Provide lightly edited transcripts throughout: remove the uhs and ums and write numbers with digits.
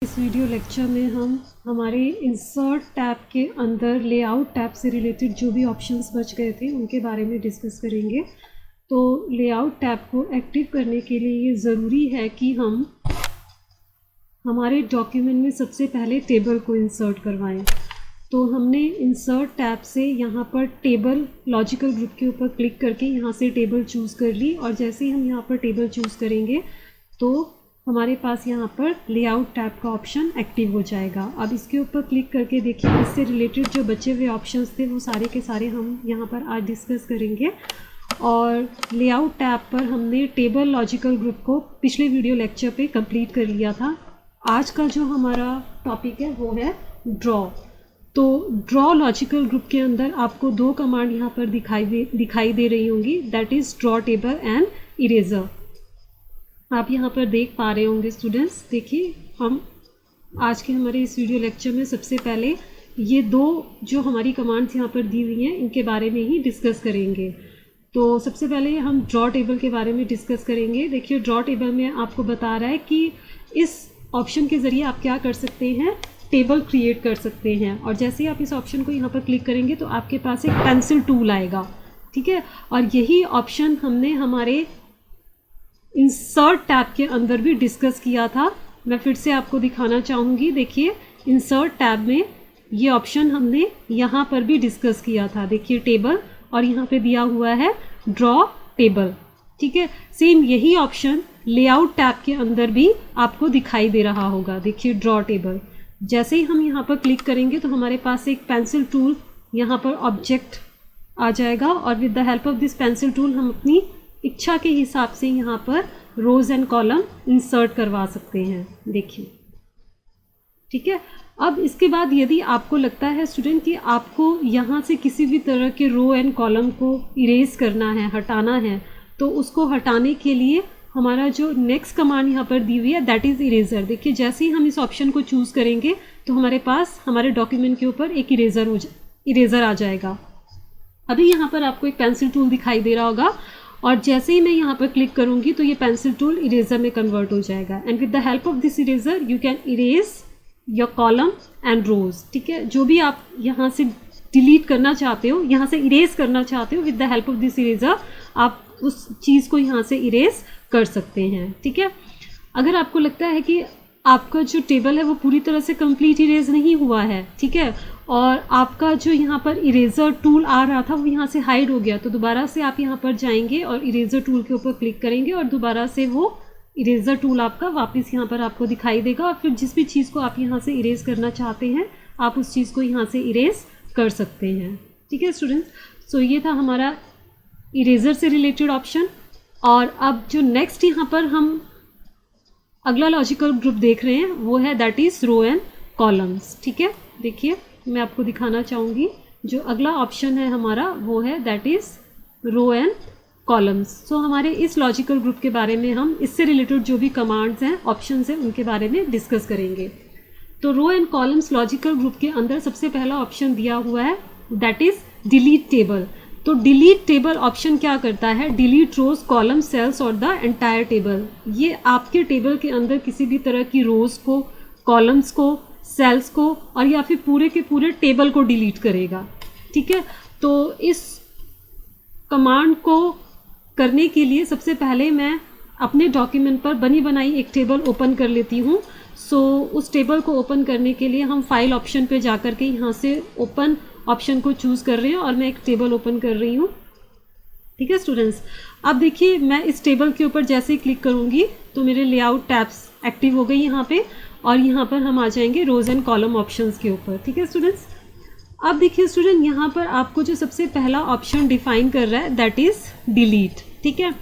इस video lecture में हम हमारे इंसर्ट टैब के अंदर लेआउट टैब से रिलेटेड जो भी ऑप्शंस बच गए थे उनके बारे में डिस्कस करेंगे। तो लेआउट टैब को एक्टिव करने के लिए ये ज़रूरी है कि हम हमारे डॉक्यूमेंट में सबसे पहले टेबल को इंसर्ट करवाएं। तो हमने इंसर्ट टैब से यहाँ पर टेबल लॉजिकल ग्रुप के ऊपर क्लिक करके यहाँ से टेबल चूज़ कर ली, और जैसे ही हम यहाँ पर टेबल चूज़ करेंगे तो हमारे पास यहाँ पर लेआउट टैब का ऑप्शन एक्टिव हो जाएगा। अब इसके ऊपर क्लिक करके देखिए, इससे रिलेटेड जो बचे हुए ऑप्शंस थे वो सारे के सारे हम यहाँ पर आज डिस्कस करेंगे। और लेआउट टैब पर हमने टेबल लॉजिकल ग्रुप को पिछले वीडियो लेक्चर पे कंप्लीट कर लिया था। आज का जो हमारा टॉपिक है वो है ड्रॉ। तो ड्रॉ लॉजिकल ग्रुप के अंदर आपको दो कमांड यहाँ पर दिखाई दे रही होंगी, that is draw table and eraser. आप यहाँ पर देख पा रहे होंगे स्टूडेंट्स। देखिए, हम आज के हमारे इस वीडियो लेक्चर में सबसे पहले ये दो जो हमारी कमांड्स यहाँ पर दी हुई हैं इनके बारे में ही डिस्कस करेंगे। तो सबसे पहले हम ड्रॉ टेबल के बारे में डिस्कस करेंगे। देखिए, ड्रॉ टेबल में आपको बता रहा है कि इस ऑप्शन के ज़रिए आप क्या कर सकते हैं, टेबल क्रिएट कर सकते हैं। और जैसे ही आप इस ऑप्शन को यहाँ पर क्लिक करेंगे तो आपके पास एक पेंसिल टूल आएगा, ठीक है। और यही ऑप्शन हमने हमारे इंसर्ट टैब के अंदर भी डिस्कस किया था। मैं फिर से आपको दिखाना चाहूँगी। देखिए, इंसर्ट टैब में ये ऑप्शन हमने यहाँ पर भी डिस्कस किया था। देखिए, टेबल और यहाँ पे दिया हुआ है ड्रॉ टेबल, ठीक है। सेम यही ऑप्शन लेआउट टैब के अंदर भी आपको दिखाई दे रहा होगा। देखिए, ड्रॉ टेबल, जैसे ही हम यहाँ पर क्लिक करेंगे तो हमारे पास एक पेंसिल टूल यहाँ पर ऑब्जेक्ट आ जाएगा, और with the help of this pencil tool हम अपनी इच्छा के हिसाब से यहाँ पर रोज़ एंड कॉलम इंसर्ट करवा सकते हैं। देखिए, ठीक है। अब इसके बाद यदि आपको लगता है स्टूडेंट कि आपको यहाँ से किसी भी तरह के रो एंड कॉलम को इरेज करना है, हटाना है, तो उसको हटाने के लिए हमारा जो नेक्स्ट कमांड यहाँ पर दी हुई है दैट इज़ इरेजर। देखिए, जैसे ही हम इस ऑप्शन को चूज़ करेंगे तो हमारे पास हमारे डॉक्यूमेंट के ऊपर एक इरेजर आ जाएगा। अभी यहाँ पर आपको एक पेंसिल टूल दिखाई दे रहा होगा, और जैसे ही मैं यहाँ पर क्लिक करूँगी तो ये पेंसिल टूल इरेजर में कन्वर्ट हो जाएगा। And with the help of this eraser you can erase your column and rows, ठीक है। जो भी आप यहाँ से डिलीट करना चाहते हो, यहाँ से इरेज करना चाहते हो, with the help of this eraser आप उस चीज़ को यहाँ से इरेज कर सकते हैं, ठीक है। अगर आपको लगता है कि आपका जो टेबल है वो पूरी तरह से कंप्लीट इरेज नहीं हुआ है, ठीक है, और आपका जो यहाँ पर इरेजर टूल आ रहा था वो यहाँ से हाइड हो गया, तो दोबारा से आप यहाँ पर जाएंगे और इरेजर टूल के ऊपर क्लिक करेंगे और दोबारा से वो इरेजर टूल आपका वापस यहाँ पर आपको दिखाई देगा, और फिर जिस भी चीज़ को आप यहाँ से इरेज करना चाहते हैं आप उस चीज़ को यहाँ से इरेज कर सकते हैं, ठीक है स्टूडेंट्स। सो ये था हमारा इरेजर से रिलेटेड ऑप्शन। और अब जो नेक्स्ट यहाँ पर हम अगला लॉजिकल ग्रुप देख रहे हैं वो है that is row and columns, ठीक है। देखिए, मैं आपको दिखाना चाहूँगी जो अगला ऑप्शन है हमारा वो है that is row and columns. So हमारे इस लॉजिकल ग्रुप के बारे में हम इससे रिलेटेड जो भी कमांड्स हैं, ऑप्शंस हैं, उनके बारे में डिस्कस करेंगे। तो row and columns logical group के अंदर सबसे पहला ऑप्शन दिया हुआ है दैट इज़ डिलीट टेबल। तो डिलीट टेबल ऑप्शन क्या करता है, डिलीट रोज, कॉलम, सेल्स और द एंटायर टेबल। ये आपके टेबल के अंदर किसी भी तरह की रोज को, कॉलम्स को, सेल्स को और या फिर पूरे के पूरे टेबल को डिलीट करेगा, ठीक है। तो इस कमांड को करने के लिए सबसे पहले मैं अपने डॉक्यूमेंट पर बनी बनाई एक टेबल ओपन कर लेती हूँ। सो उस टेबल को ओपन करने के लिए हम फाइल ऑप्शन पे जा कर के यहाँ से ओपन ऑप्शन को चूज़ कर रहे हैं और मैं एक टेबल ओपन कर रही हूँ, ठीक है स्टूडेंट्स। अब देखिए, मैं इस टेबल के ऊपर जैसे ही क्लिक करूँगी तो मेरे लेआउट टैब्स एक्टिव हो गई यहाँ पे, और यहाँ पर हम आ जाएंगे रोज एंड कॉलम ऑप्शंस के ऊपर, ठीक है स्टूडेंट्स। अब देखिए स्टूडेंट, यहाँ पर आपको जो सबसे पहला ऑप्शन डिफाइन कर रहा है दैट इज़ डिलीट, ठीक है।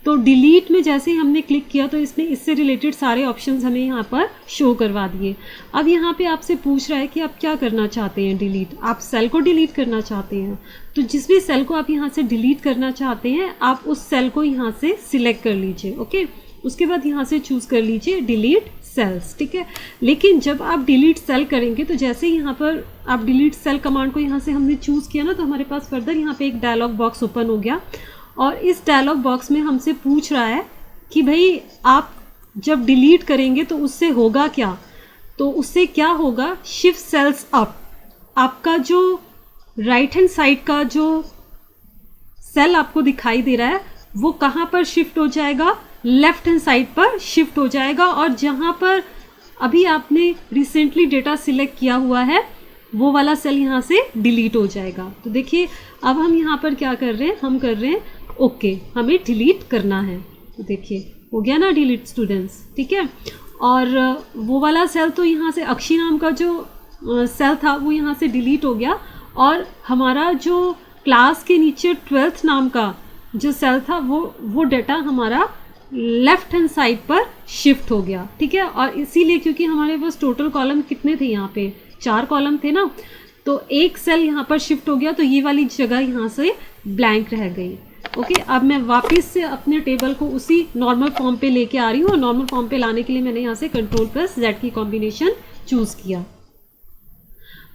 तो डिलीट में जैसे ही हमने क्लिक किया तो इसने इससे रिलेटेड सारे ऑप्शंस हमें यहाँ पर शो करवा दिए। अब यहाँ पे आपसे पूछ रहा है कि आप क्या करना चाहते हैं डिलीट। आप सेल को डिलीट करना चाहते हैं, तो जिस भी सेल को आप यहाँ से डिलीट करना चाहते हैं आप उस सेल को यहाँ से सिलेक्ट कर लीजिए, ओके। उसके बाद यहाँ से चूज़ कर लीजिए डिलीट सेल्स, ठीक है। लेकिन जब आप डिलीट सेल करेंगे तो जैसे ही यहाँ पर आप डिलीट सेल कमांड को यहाँ से हमने चूज़ किया ना, तो हमारे पास फर्दर यहाँ पे एक डायलॉग बॉक्स ओपन हो गया, और इस डायलॉग बॉक्स में हमसे पूछ रहा है कि भाई आप जब डिलीट करेंगे तो उससे होगा क्या। तो उससे क्या होगा, शिफ्ट सेल्स अप, आपका जो राइट हैंड साइड का जो सेल आपको दिखाई दे रहा है वो कहाँ पर शिफ्ट हो जाएगा, लेफ्ट हैंड साइड पर शिफ्ट हो जाएगा, और जहाँ पर अभी आपने रिसेंटली डेटा सिलेक्ट किया हुआ है वो वाला सेल यहाँ से डिलीट हो जाएगा। तो देखिए अब हम यहाँ पर क्या कर रहे हैं, हम कर रहे हैं ओके, हमें डिलीट करना है। तो देखिए हो गया ना डिलीट स्टूडेंट्स, ठीक है। और वो वाला सेल तो यहाँ से अक्षी नाम का जो सेल था वो यहाँ से डिलीट हो गया, और हमारा जो क्लास के नीचे 12th नाम का जो सेल था वो डेटा हमारा लेफ्ट हैंड साइड पर शिफ्ट हो गया, ठीक है। और इसीलिए क्योंकि हमारे पास टोटल कॉलम कितने थे, यहाँ पे 4 कॉलम थे ना, तो एक सेल यहाँ पर शिफ्ट हो गया, तो ये वाली जगह यहाँ से ब्लैंक रह गई। ओके, अब मैं वापस से अपने टेबल को उसी नॉर्मल फॉर्म पे लेके आ रही हूँ, और नॉर्मल फॉर्म पे लाने के लिए मैंने यहाँ से Ctrl+Z की कॉम्बिनेशन चूज़ किया।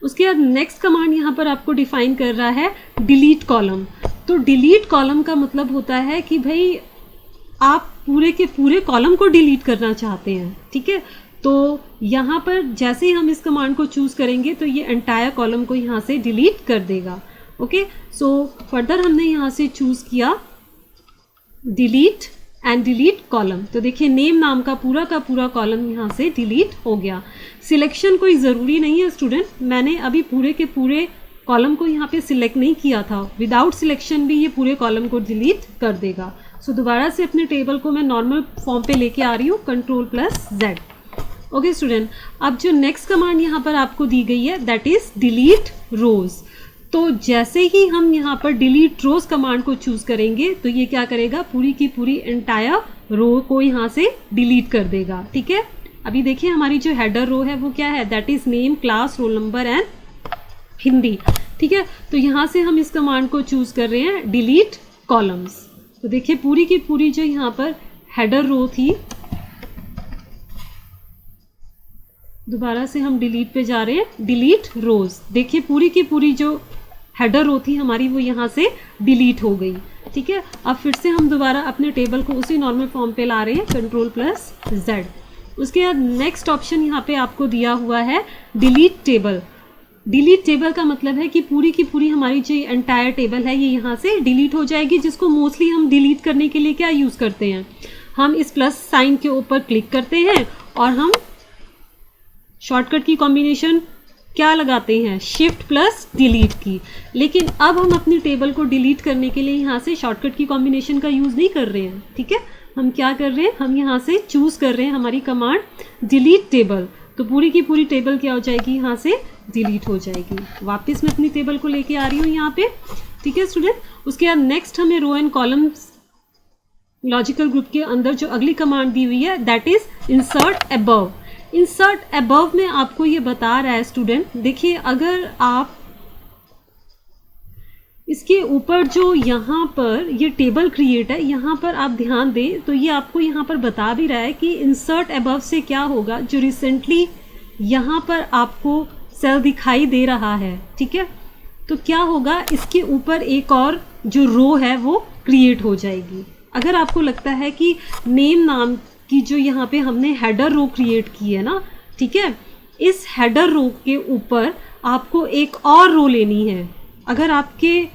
उसके बाद नेक्स्ट कमांड यहाँ पर आपको डिफाइन कर रहा है डिलीट कॉलम। तो डिलीट कॉलम का मतलब होता है कि भाई आप पूरे के पूरे कॉलम को डिलीट करना चाहते हैं, ठीक है। तो यहाँ पर जैसे ही हम इस कमांड को चूज़ करेंगे तो ये एंटायर कॉलम को यहाँ से डिलीट कर देगा। ओके, सो फर्दर हमने यहाँ से चूज़ किया डिलीट एंड डिलीट कॉलम। तो देखिए नेम नाम का पूरा कॉलम यहाँ से डिलीट हो गया। सिलेक्शन कोई ज़रूरी नहीं है स्टूडेंट, मैंने अभी पूरे के पूरे कॉलम को यहाँ पे सिलेक्ट नहीं किया था, विदाउट सिलेक्शन भी ये पूरे कॉलम को डिलीट कर देगा। सो दोबारा से अपने टेबल को मैं नॉर्मल फॉर्म पे लेके आ रही हूँ, Ctrl+Z। ओके स्टूडेंट, अब जो नेक्स्ट कमांड यहाँ पर आपको दी गई है दैट इज डिलीट रोज। तो जैसे ही हम यहाँ पर डिलीट रोज कमांड को चूज करेंगे तो ये क्या करेगा, पूरी की पूरी एंटायर रो को यहाँ से डिलीट कर देगा, ठीक है। अभी देखिए हमारी जो हेडर रो है वो क्या है, that is name, class, roll number and Hindi, ठीक है। तो यहाँ से हम इस कमांड को चूज कर रहे हैं डिलीट कॉलम्स। तो देखिए पूरी की पूरी जो यहाँ पर हेडर रो थी, दोबारा से हम डिलीट पे जा रहे हैं, डिलीट रोज। देखिए पूरी की पूरी जो हेडर रो थी हमारी वो यहाँ से डिलीट हो गई, ठीक है। अब फिर से हम दोबारा अपने टेबल को उसी नॉर्मल फॉर्म पे ला रहे हैं, Ctrl+Z। उसके बाद नेक्स्ट ऑप्शन यहाँ पे आपको दिया हुआ है डिलीट टेबल। डिलीट टेबल का मतलब है कि पूरी की पूरी हमारी जो एंटायर टेबल है ये यहाँ से डिलीट हो जाएगी, जिसको मोस्टली हम डिलीट करने के लिए क्या यूज़ करते हैं, हम इस प्लस साइन के ऊपर क्लिक करते हैं और हम शॉर्टकट की कॉम्बिनेशन क्या लगाते हैं, Shift+Delete की। लेकिन अब हम अपनी टेबल को डिलीट करने के लिए यहाँ से शॉर्टकट की कॉम्बिनेशन का यूज़ नहीं कर रहे हैं, ठीक है। हम क्या कर रहे हैं, हम यहाँ से चूज़ कर रहे हैं हमारी कमांड डिलीट टेबल। तो पूरी की पूरी टेबल क्या हो जाएगी, यहाँ से डिलीट हो जाएगी। वापस मैं अपनी टेबल को लेके आ रही हूँ यहाँ पे, ठीक है स्टूडेंट। उसके बाद नेक्स्ट हमें row and columns logical group के अंदर जो अगली कमांड दी हुई है that is insert above. Insert above में आपको ये बता रहा है स्टूडेंट, देखिए अगर आप इसके ऊपर जो यहाँ पर ये टेबल क्रिएट है, यहाँ पर आप ध्यान दें तो ये आपको यहाँ पर बता भी रहा है कि इंसर्ट अबव से क्या होगा, जो रिसेंटली यहाँ पर आपको सेल दिखाई दे रहा है, ठीक है। तो क्या होगा, इसके ऊपर एक और जो रो है वो क्रिएट हो जाएगी। अगर आपको लगता है कि नेम नाम की जो यहाँ पे हमने हेडर रो क्रिएट की है ना, ठीक है, इस हेडर रो के ऊपर आपको एक और रो लेनी है। अगर आपके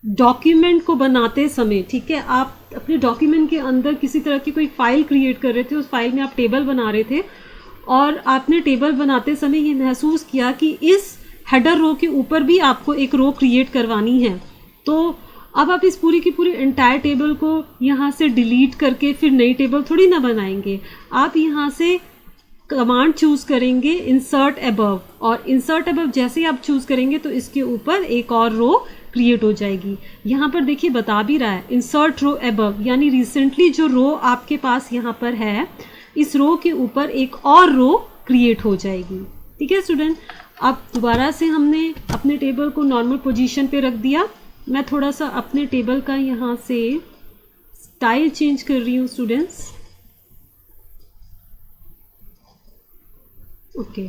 डॉक्यूमेंट को बनाते समय, ठीक है, आप अपने डॉक्यूमेंट के अंदर किसी तरह की कोई फाइल क्रिएट कर रहे थे, उस फाइल में आप टेबल बना रहे थे और आपने टेबल बनाते समय ये महसूस किया कि इस हेडर रो के ऊपर भी आपको एक रो क्रिएट करवानी है, तो अब आप इस पूरी की पूरी एंटायर टेबल को यहाँ से डिलीट करके फिर नई टेबल थोड़ी ना बनाएंगे। आप यहाँ से कमांड चूज़ करेंगे इंसर्ट अबव, और इंसर्ट अबव जैसे आप चूज़ करेंगे तो इसके ऊपर एक और रो क्रिएट हो जाएगी। यहाँ पर देखिए बता भी रहा है इंसर्ट रो अबव, यानी रिसेंटली जो रो आपके पास यहाँ पर है इस रो के ऊपर एक और रो क्रिएट हो जाएगी, ठीक है स्टूडेंट। अब दोबारा से हमने अपने टेबल को नॉर्मल पोजीशन पे रख दिया। मैं थोड़ा सा अपने टेबल का यहाँ से स्टाइल चेंज कर रही हूँ स्टूडेंट्स। ओके,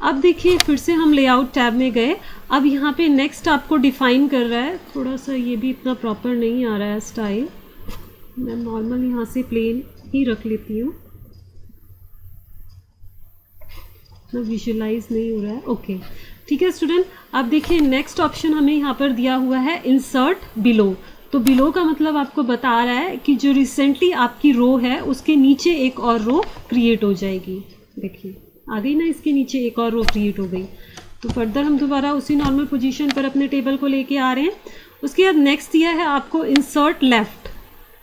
अब देखिए फिर से हम लेआउट टैब में गए। अब यहाँ पे नेक्स्ट आपको डिफाइन कर रहा है, थोड़ा सा ये भी इतना प्रॉपर नहीं आ रहा है स्टाइल, मैं नॉर्मल यहाँ से प्लेन ही रख लेती हूँ। ना विजुलाइज नहीं हो रहा है, ओके ठीक है स्टूडेंट। अब देखिए नेक्स्ट ऑप्शन हमें यहाँ पर दिया हुआ है इंसर्ट बिलो। तो बिलो का मतलब आपको बता रहा है कि जो रिसेंटली आपकी रो है उसके नीचे एक और रो क्रिएट हो जाएगी। देखिए आ गई ना, इसके नीचे एक और रो क्रिएट हो गई। तो फर्दर हम दोबारा उसी नॉर्मल पोजीशन पर अपने टेबल को लेके आ रहे हैं। उसके बाद नेक्स्ट दिया है आपको इंसर्ट लेफ्ट,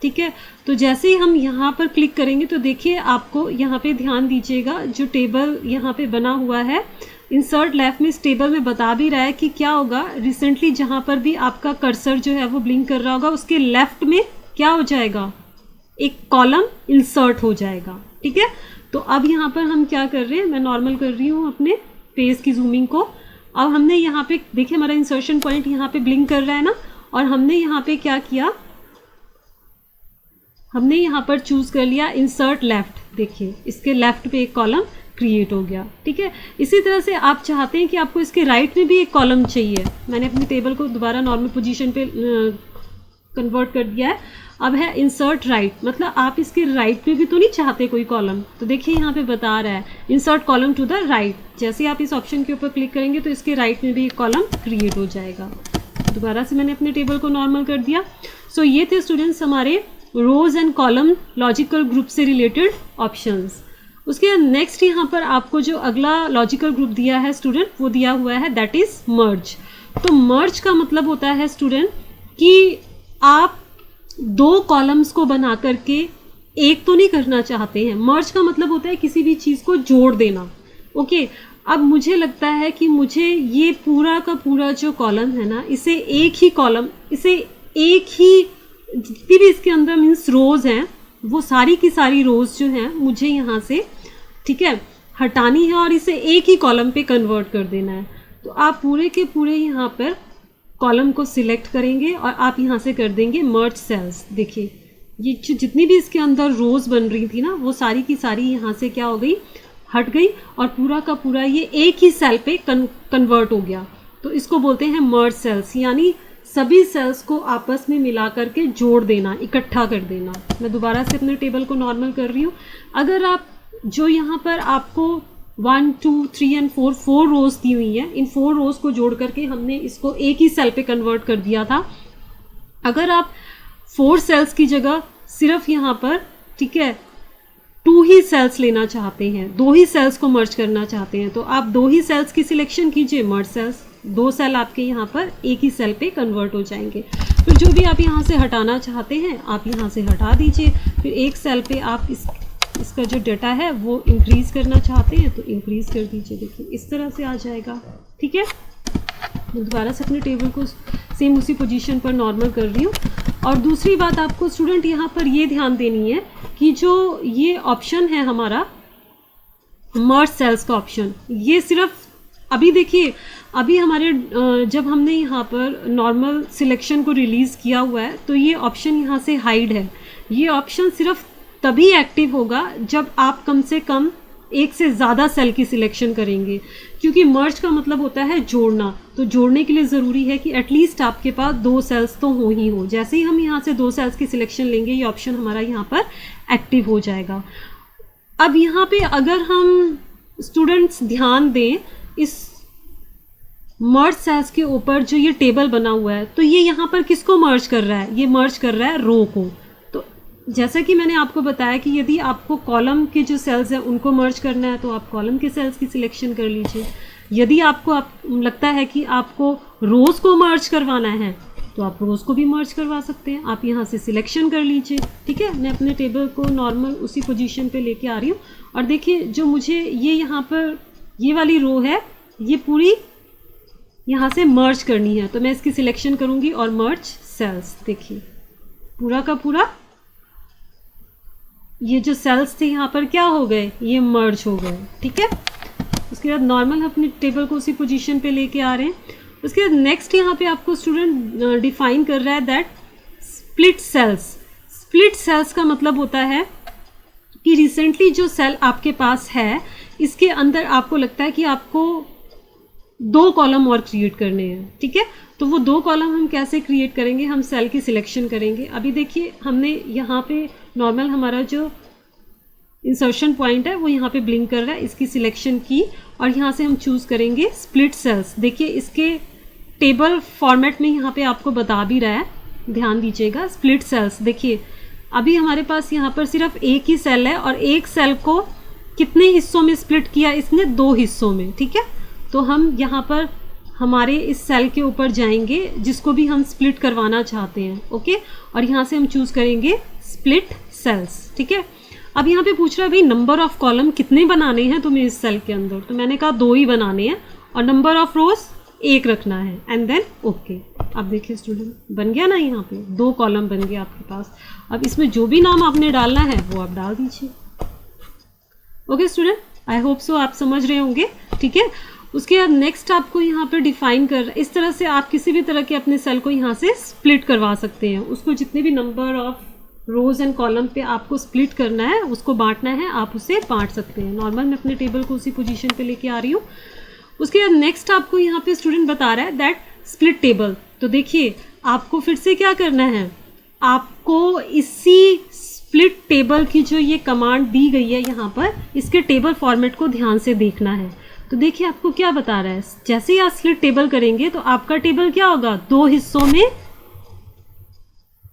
ठीक है। तो जैसे ही हम यहाँ पर क्लिक करेंगे तो देखिए आपको यहाँ पे ध्यान दीजिएगा, जो टेबल यहाँ पे बना हुआ है इंसर्ट लेफ्ट में, इस टेबल में बता भी रहा है कि क्या होगा, रिसेंटली जहाँ पर भी आपका कर्सर जो है वो ब्लिंक कर रहा होगा उसके लेफ्ट में क्या हो जाएगा, एक कॉलम इंसर्ट हो जाएगा, ठीक है। तो अब यहाँ पर हम क्या कर रहे हैं, मैं नॉर्मल कर रही हूँ अपने पेज की जूमिंग को। अब हमने यहाँ पे देखिए हमारा इंसर्शन पॉइंट यहाँ पे ब्लिंक कर रहा है ना, और हमने यहाँ पे क्या किया, हमने यहाँ पर चूज कर लिया इंसर्ट लेफ्ट। देखिए इसके लेफ्ट पे एक कॉलम क्रिएट हो गया, ठीक है। इसी तरह से आप चाहते हैं कि आपको इसके राइट में भी एक कॉलम चाहिए, मैंने अपने टेबल को दोबारा नॉर्मल पोजीशन पे कन्वर्ट कर दिया है। अब है इंसर्ट राइट, मतलब आप इसके राइट में भी तो नहीं चाहते कोई कॉलम। तो देखिए यहाँ पे बता रहा है insert column to the right. जैसे आप इस ऑप्शन के ऊपर क्लिक करेंगे तो इसके राइट में भी एक कॉलम क्रिएट हो जाएगा। दोबारा से मैंने अपने टेबल को नॉर्मल कर दिया। सो ये थे स्टूडेंट्स हमारे rows and column logical group से रिलेटेड ऑप्शंस। उसके नेक्स्ट यहाँ पर आपको जो अगला लॉजिकल ग्रुप दिया है स्टूडेंट, वो दिया हुआ है दैट इज मर्ज। तो मर्ज का मतलब होता है स्टूडेंट कि आप दो कॉलम्स को बना करके एक तो नहीं करना चाहते हैं। मर्ज का मतलब होता है किसी भी चीज़ को जोड़ देना, ओके। अब मुझे लगता है कि मुझे ये पूरा का पूरा जो कॉलम है ना, इसे एक ही कॉलम, इसे एक ही जितनी भी इसके अंदर मीन्स रोज हैं, वो सारी की सारी रोज जो हैं मुझे यहाँ से, ठीक है, हटानी है और इसे एक ही कॉलम पे कन्वर्ट कर देना है। तो आप पूरे के पूरे यहाँ पर कॉलम को सिलेक्ट करेंगे और आप यहाँ से कर देंगे मर्ज सेल्स। देखिए ये जितनी भी इसके अंदर रोज बन रही थी ना, वो सारी की सारी यहाँ से क्या हो गई, हट गई, और पूरा का पूरा ये एक ही सेल पे कन्वर्ट हो गया। तो इसको बोलते हैं मर्ज सेल्स, यानी सभी सेल्स को आपस में मिला करके जोड़ देना, इकट्ठा कर देना। मैं दोबारा से अपने टेबल को नॉर्मल कर रही हूँ। अगर आप जो यहाँ पर आपको 1 2 3 एंड 4 रोज दी हुई है, इन 4 रोज को जोड़ करके हमने इसको एक ही सेल पे कन्वर्ट कर दिया था। अगर आप 4 सेल्स की जगह सिर्फ यहाँ पर, ठीक है, 2 ही सेल्स लेना चाहते हैं, 2 ही सेल्स को मर्ज करना चाहते हैं, तो आप 2 ही सेल्स की सिलेक्शन कीजिए, मर्ज सेल्स। 2 सेल आपके यहाँ पर एक ही सेल पे कन्वर्ट हो जाएंगे। फिर जो भी आप यहाँ से हटाना चाहते हैं आप यहाँ से हटा दीजिए। फिर एक सेल पे आप इसका जो डाटा है वो इंक्रीज़ करना चाहते हैं तो इंक्रीज़ कर दीजिए। देखिए इस तरह से आ जाएगा, ठीक है। मैं दोबारा से अपने टेबल को सेम उसी पोजीशन पर नॉर्मल कर रही हूँ। और दूसरी बात आपको स्टूडेंट यहाँ पर ये ध्यान देनी है कि जो ये ऑप्शन है हमारा मर्ज सेल्स का ऑप्शन, ये सिर्फ अभी देखिए, अभी हमारे जब हमने यहाँ पर नॉर्मल सिलेक्शन को रिलीज़ किया हुआ है तो ये ऑप्शन यहाँ से हाइड है। ये ऑप्शन सिर्फ तभी एक्टिव होगा जब आप कम से कम एक से ज़्यादा सेल की सिलेक्शन करेंगे, क्योंकि मर्ज का मतलब होता है जोड़ना। तो जोड़ने के लिए ज़रूरी है कि एटलीस्ट आपके पास 2 सेल्स तो हो ही हो। जैसे ही हम यहाँ से 2 सेल्स की सिलेक्शन लेंगे ये ऑप्शन हमारा यहाँ पर एक्टिव हो जाएगा। अब यहाँ पे अगर हम स्टूडेंट्स ध्यान दें इस मर्ज सेल्स के ऊपर जो ये टेबल बना हुआ है, तो ये यहाँ पर किसको मर्ज कर रहा है, ये मर्ज कर रहा है रो को। तो जैसा कि मैंने आपको बताया कि यदि आपको कॉलम के जो सेल्स हैं उनको मर्ज करना है तो आप कॉलम के सेल्स की सिलेक्शन कर लीजिए। यदि आपको लगता है कि आपको रोज़ को मर्ज करवाना है तो आप रोज़ को भी मर्ज करवा सकते हैं। आप यहाँ से सिलेक्शन कर लीजिए, ठीक है। मैं अपने टेबल को नॉर्मल उसी पोजीशन पे लेके आ रही हूँ और देखिए जो मुझे ये यहाँ पर ये वाली रो है ये पूरी यहाँ से मर्ज करनी है, तो मैं इसकी सिलेक्शन करूँगी और मर्ज सेल्स। देखिए पूरा का पूरा ये जो सेल्स थे यहाँ पर क्या हो गए, ये मर्ज हो गए, ठीक है। उसके बाद नॉर्मल अपने टेबल को उसी पोजीशन पे लेके आ रहे हैं। उसके बाद नेक्स्ट यहाँ पे आपको स्टूडेंट डिफाइन कर रहा है that split cells. Split cells का मतलब होता है कि रिसेंटली जो सेल आपके पास है इसके अंदर आपको लगता है कि आपको 2 कॉलम और क्रिएट करने हैं, ठीक है। तो वो 2 कॉलम हम कैसे क्रिएट करेंगे, हम सेल की सिलेक्शन करेंगे। अभी देखिए हमने यहाँ पे नॉर्मल हमारा जो इंसर्शन पॉइंट है वो यहाँ पे ब्लिंक कर रहा है, इसकी सिलेक्शन की और यहाँ से हम चूज़ करेंगे स्प्लिट सेल्स। देखिए इसके टेबल फॉर्मेट में यहाँ पे आपको बता भी रहा है, ध्यान दीजिएगा स्प्लिट सेल्स। देखिए अभी हमारे पास यहाँ पर सिर्फ एक ही सेल है और एक सेल को कितने हिस्सों में स्प्लिट किया इसने, 2 हिस्सों में, ठीक है। तो हम यहाँ पर हमारे इस सेल के ऊपर जाएंगे जिसको भी हम स्प्लिट करवाना चाहते हैं, ओके, और यहाँ से हम चूज़ करेंगे स्प्लिट सेल्स, ठीक है। अब यहाँ पे पूछ रहा है भाई नंबर ऑफ कॉलम कितने बनाने हैं तुम्हें इस सेल के अंदर, तो मैंने कहा 2 ही बनाने हैं और नंबर ऑफ रोज 1 रखना है एंड देन ओके। अब देखिए स्टूडेंट बन गया ना, यहाँ पे 2 कॉलम बन गया आपके पास। अब इसमें जो भी नाम आपने डालना है वो आप डाल दीजिए। Okay student, I hope so आप समझ रहे होंगे, ठीक है। उसके बाद नेक्स्ट आपको यहाँ पे डिफाइन कर, इस तरह से आप किसी भी तरह के अपने सेल को यहाँ से स्प्लिट करवा सकते हैं। उसको जितने भी number of rose and column पे आपको स्प्लिट करना है, उसको बांटना है, आप उसे बांट सकते हैं। नॉर्मल मैं अपने टेबल को उसी पोजीशन पे लेके आ रही हूँ। उसके बाद नेक्स्ट आपको यहाँ पे स्टूडेंट बता रहा है दैट स्प्लिट टेबल। तो देखिए आपको फिर से क्या करना है, आपको इसी स्प्लिट टेबल की जो ये कमांड दी गई है यहाँ पर, इसके टेबल फॉर्मेट को ध्यान से देखना है। तो देखिए आपको क्या बता रहा है, जैसे ही आप स्प्लिट टेबल करेंगे तो आपका टेबल क्या होगा, 2 हिस्सों में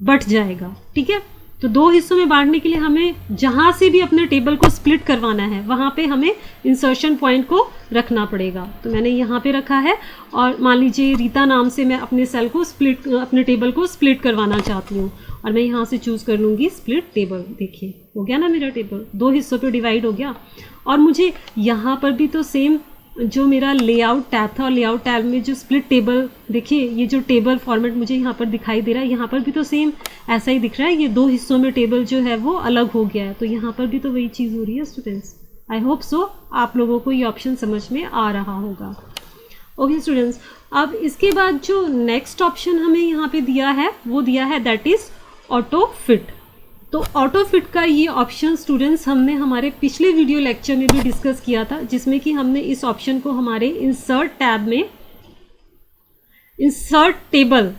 बट जाएगा, ठीक है। तो 2 हिस्सों में बांटने के लिए हमें जहां से भी अपने टेबल को स्प्लिट करवाना है वहां पे हमें इंसर्शन पॉइंट को रखना पड़ेगा। तो मैंने यहाँ पे रखा है और मान लीजिए रीता नाम से मैं अपने सेल को स्प्लिट, अपने टेबल को स्प्लिट करवाना चाहती हूँ और मैं यहाँ से चूज़ कर लूँगी स्प्लिट टेबल। देखिए हो गया ना मेरा टेबल, 2 हिस्सों पे डिवाइड हो गया। और मुझे यहाँ पर भी तो सेम जो मेरा लेआउट टैब था और लेआउट टैब में जो स्प्लिट टेबल, देखिए ये जो टेबल फॉर्मेट मुझे यहाँ पर दिखाई दे रहा है, यहाँ पर भी तो सेम ऐसा ही दिख रहा है। ये 2 हिस्सों में टेबल जो है वो अलग हो गया है, तो यहाँ पर भी तो वही चीज़ हो रही है स्टूडेंट्स। आई होप सो आप लोगों को ये ऑप्शन समझ में आ रहा होगा। ओके स्टूडेंट्स, अब इसके बाद जो नेक्स्ट ऑप्शन हमें यहाँ पे दिया है वो दिया है दैट इज़ ऑटो फिट। तो ऑटो फिट का ये ऑप्शन स्टूडेंट्स हमने हमारे पिछले वीडियो लेक्चर में भी डिस्कस किया था, जिसमें कि हमने इस ऑप्शन को हमारे इंसर्ट टैब में इंसर्ट टेबल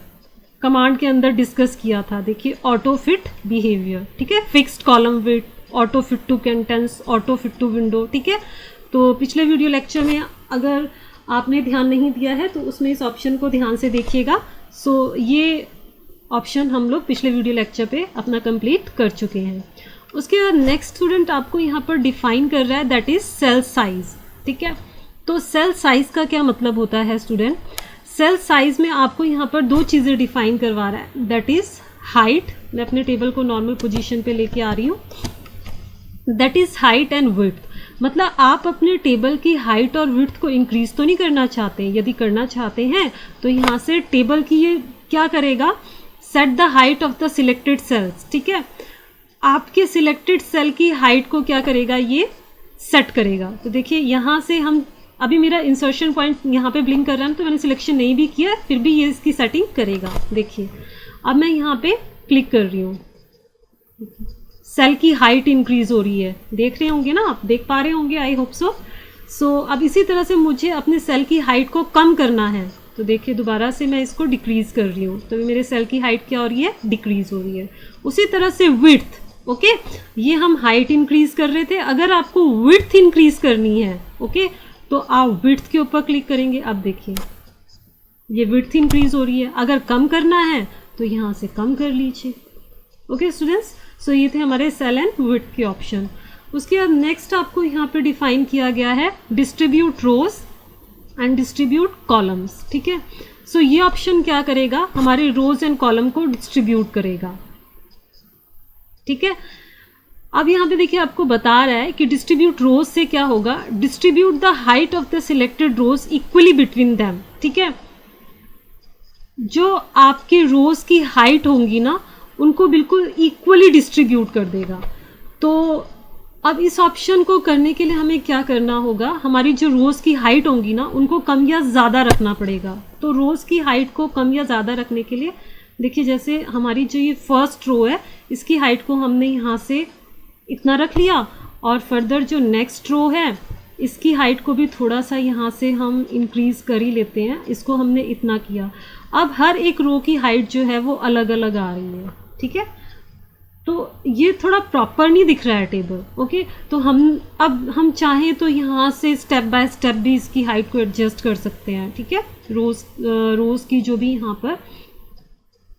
कमांड के अंदर डिस्कस किया था। देखिए ऑटो फिट बिहेवियर, ठीक है, fixed column width, auto fit to contents, auto fit to window, ठीक है। तो पिछले वीडियो लेक्चर में अगर आपने ध्यान नहीं दिया है तो उसमें इस ऑप्शन को ध्यान से देखिएगा। सो ये ऑप्शन हम लोग पिछले वीडियो लेक्चर पे अपना कंप्लीट कर चुके हैं। उसके बाद नेक्स्ट स्टूडेंट आपको यहाँ पर डिफाइन कर रहा है दैट इज़ सेल साइज, ठीक है। तो सेल साइज का क्या मतलब होता है स्टूडेंट, सेल साइज में आपको यहाँ पर 2 चीज़ें डिफाइन करवा रहा है, दैट इज़ हाइट। मैं अपने टेबल को नॉर्मल पोजीशन पे लेके आ रही हूँ। That is height and width, मतलब आप अपने टेबल की हाइट और विड्थ को इंक्रीज तो नहीं करना चाहते। यदि करना चाहते हैं तो यहाँ से टेबल की ये क्या करेगा, set the height of the selected cells, ठीक है। आपके सिलेक्टेड सेल की हाइट को क्या करेगा, ये सेट करेगा। तो देखिए यहाँ से हम, अभी मेरा इंसर्शन पॉइंट यहाँ पे ब्लिंक कर रहा है तो मैंने सिलेक्शन नहीं भी किया, फिर भी ये इसकी सेटिंग करेगा। देखिए अब मैं यहाँ पे क्लिक कर रही हूँ, सेल की हाइट इंक्रीज हो रही है, देख रहे होंगे ना आप, देख पा रहे होंगे, आई होप सो। सो अब इसी तरह से मुझे अपने सेल की हाइट को कम करना है, तो देखिए दोबारा से मैं इसको डिक्रीज कर रही हूँ, तो मेरे सेल की हाइट क्या हो रही है, डिक्रीज हो रही है। उसी तरह से विड्थ, ओके, ये हम हाइट इंक्रीज कर रहे थे, अगर आपको विड्थ इंक्रीज करनी है, ओके, तो आप विड्थ के ऊपर क्लिक करेंगे। अब देखिए ये विड्थ इंक्रीज हो रही है, अगर कम करना है तो यहाँ से कम कर लीजिए। ओके स्टूडेंट्स, सो ये थे हमारे सेल एंड विड्थ के ऑप्शन। उसके बाद नेक्स्ट आपको यहाँ पे डिफाइन किया गया है distribute rows and distribute columns, ठीक है। सो ये ऑप्शन क्या करेगा, हमारे रोज एंड कॉलम को डिस्ट्रीब्यूट करेगा, ठीक है। अब यहाँ पे देखिए आपको बता रहा है कि डिस्ट्रीब्यूट रोज से क्या होगा, distribute the height of the selected rows equally between them, ठीक है। जो आपके रोज की हाइट होंगी ना उनको बिल्कुल इक्वली डिस्ट्रीब्यूट कर देगा। तो अब इस ऑप्शन को करने के लिए हमें क्या करना होगा, हमारी जो रोज़ की हाइट होंगी ना उनको कम या ज़्यादा रखना पड़ेगा। तो रोज़ की हाइट को कम या ज़्यादा रखने के लिए देखिए जैसे हमारी जो ये फर्स्ट रो है इसकी हाइट को हमने यहाँ से इतना रख लिया, और फर्दर जो नेक्स्ट रो है इसकी हाइट को भी थोड़ा सा यहाँ से हम इंक्रीज़ कर ही लेते हैं, इसको हमने इतना किया। अब हर एक रो की हाइट जो है वो अलग अलग आ रही है, ठीक है। तो ये थोड़ा प्रॉपर नहीं दिख रहा है टेबल। ओके, तो हम चाहें तो यहाँ से स्टेप बाय स्टेप भी इसकी हाइट को एडजस्ट कर सकते हैं। ठीक है, रोज़ की जो भी यहाँ पर